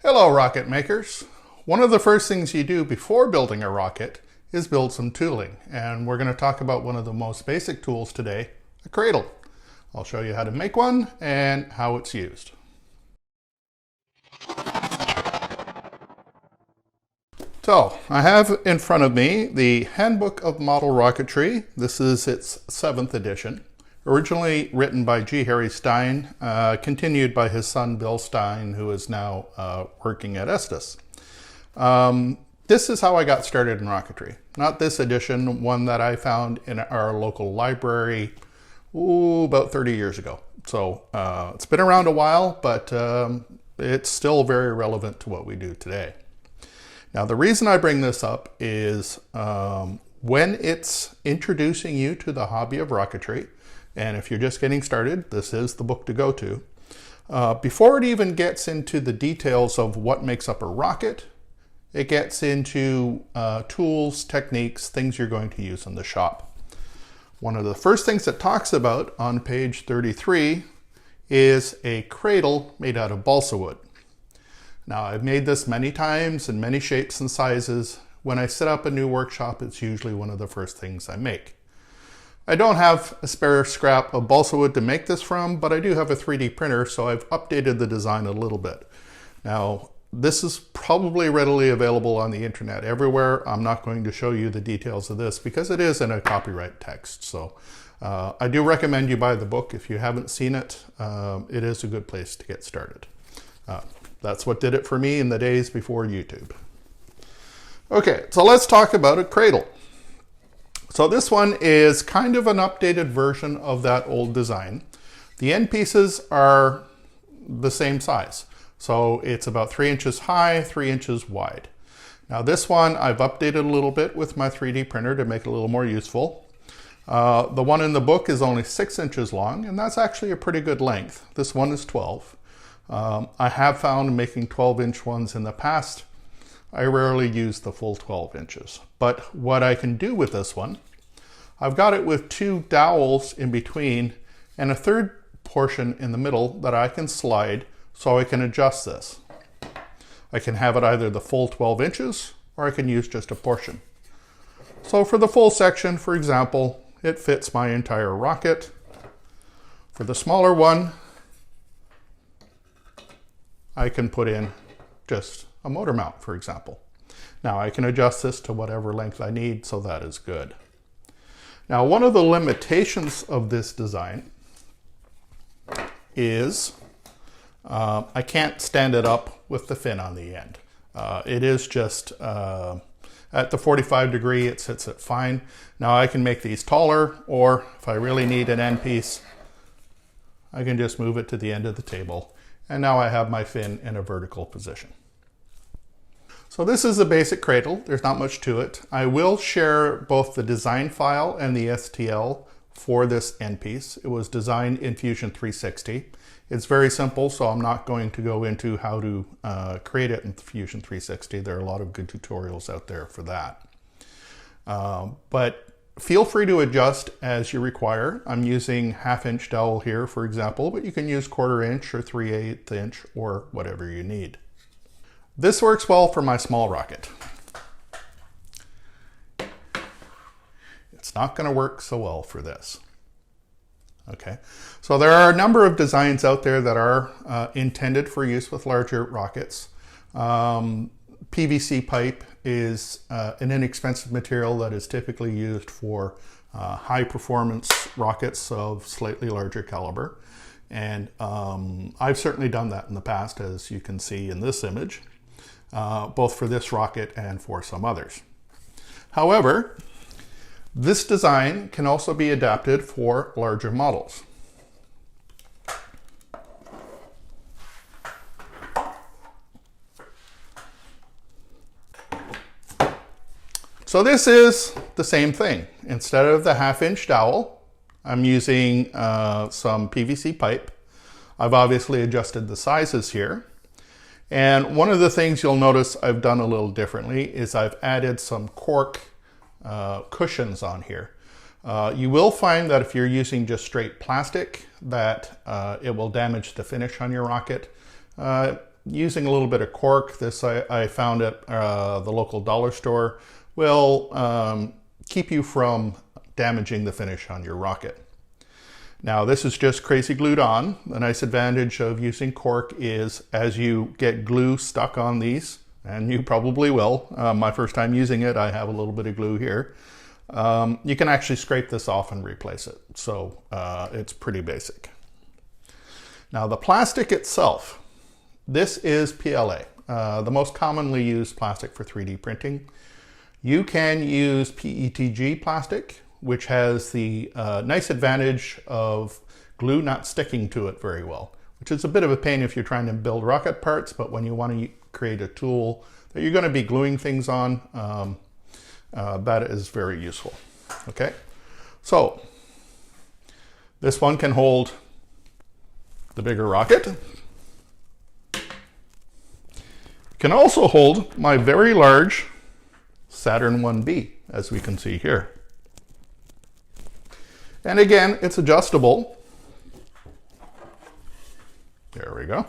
Hello, rocket makers. One of the first things you do before building a rocket is build some tooling. And we're going to talk about one of the most basic tools today, a cradle. I'll show you how to make one and how it's used. So I have in front of me the Handbook of Model Rocketry. This is its 7th edition. Originally written by G. Harry Stine, continued by his son Bill Stine, who is now working at Estes. This is how I got started in rocketry. Not this edition, one that I found in our local library about 30 years ago. So it's been around a while, but it's still very relevant to what we do today. Now, the reason I bring this up is when it's introducing you to the hobby of rocketry, and if you're just getting started, this is the book to go to. Before it even gets into the details of what makes up a rocket, it gets into tools, techniques, things you're going to use in the shop. One of the first things it talks about on page 33 is a cradle made out of balsa wood. Now, I've made this many times in many shapes and sizes. When I set up a new workshop, it's usually one of the first things I make. I don't have a spare scrap of balsa wood to make this from, but I do have a 3D printer, so I've updated the design a little bit. Now, this is probably readily available on the internet everywhere. I'm not going to show you the details of this because it is in a copyright text. So I do recommend you buy the book if you haven't seen it. It is a good place to get started. That's what did it for me in the days before YouTube. Okay, so let's talk about a cradle. So this one is kind of an updated version of that old design. The end pieces are the same size. So it's about 3 inches high, 3 inches wide. Now this one I've updated a little bit with my 3D printer to make it a little more useful. The one in the book is only 6 inches long, and that's actually a pretty good length. This one is 12. I have found making 12-inch ones in the past, I rarely use the full 12 inches. But what I can do with this one, I've got it with 2 dowels in between and a third portion in the middle that I can slide so I can adjust this. I can have it either the full 12 inches or I can use just a portion. So for the full section, for example, it fits my entire rocket. For the smaller one, I can put in just a motor mount, for example. Now I can adjust this to whatever length I need, so that is good. Now, one of the limitations of this design is I can't stand it up with the fin on the end. It is just at the 45 degree, it sits it fine. Now I can make these taller, or if I really need an end piece, I can just move it to the end of the table. And now I have my fin in a vertical position. So this is a basic cradle. There's not much to it. I will share both the design file and the STL for this end piece. It was designed in Fusion 360. It's very simple, so I'm not going to go into how to create it in Fusion 360. There are a lot of good tutorials out there for that. But feel free to adjust as you require. I'm using 1/2 inch dowel here, for example, but you can use 1/4 inch or 3/8 inch or whatever you need. This works well for my small rocket. It's not going to work so well for this. Okay, so there are a number of designs out there that are intended for use with larger rockets. PVC pipe is an inexpensive material that is typically used for high performance rockets of slightly larger caliber. And I've certainly done that in the past, as you can see in this image, both for this rocket and for some others. However, this design can also be adapted for larger models. So this is the same thing. Instead of the 1/2 inch dowel, I'm using some PVC pipe. I've obviously adjusted the sizes here. And one of the things you'll notice I've done a little differently is I've added some cork cushions on here. You will find that if you're using just straight plastic that it will damage the finish on your rocket. using a little bit of cork, this I found at the local dollar store, will keep you from damaging the finish on your rocket. Now this is just crazy glued on. The nice advantage of using cork is as you get glue stuck on these, and you probably will, my first time using it, I have a little bit of glue here, you can actually scrape this off and replace it. So it's pretty basic. Now the plastic itself, this is PLA, the most commonly used plastic for 3D printing. You can use PETG plastic, which has the nice advantage of glue not sticking to it very well, which is a bit of a pain if you're trying to build rocket parts, but when you want to create a tool that you're going to be gluing things on, that is very useful. Okay, so this one can hold the bigger rocket. It can also hold my very large Saturn 1B, as we can see here. And again, it's adjustable. There we go.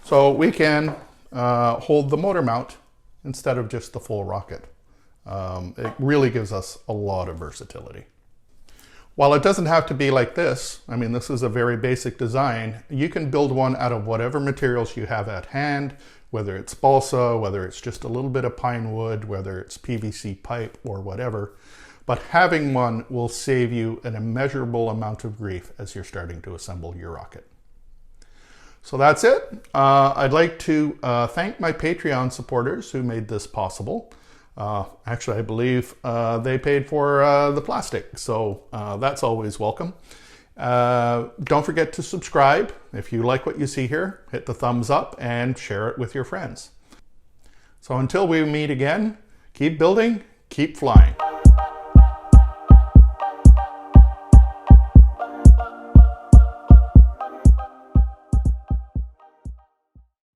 So we can hold the motor mount instead of just the full rocket. It really gives us a lot of versatility. While it doesn't have to be like this, I mean, this is a very basic design, you can build one out of whatever materials you have at hand, whether it's balsa, whether it's just a little bit of pine wood, whether it's PVC pipe or whatever. But having one will save you an immeasurable amount of grief as you're starting to assemble your rocket. So that's it. I'd like to thank my Patreon supporters who made this possible. Actually, I believe they paid for the plastic, so that's always welcome. Don't forget to subscribe. If you like what you see here, hit the thumbs up and share it with your friends. So until we meet again, keep building, keep flying.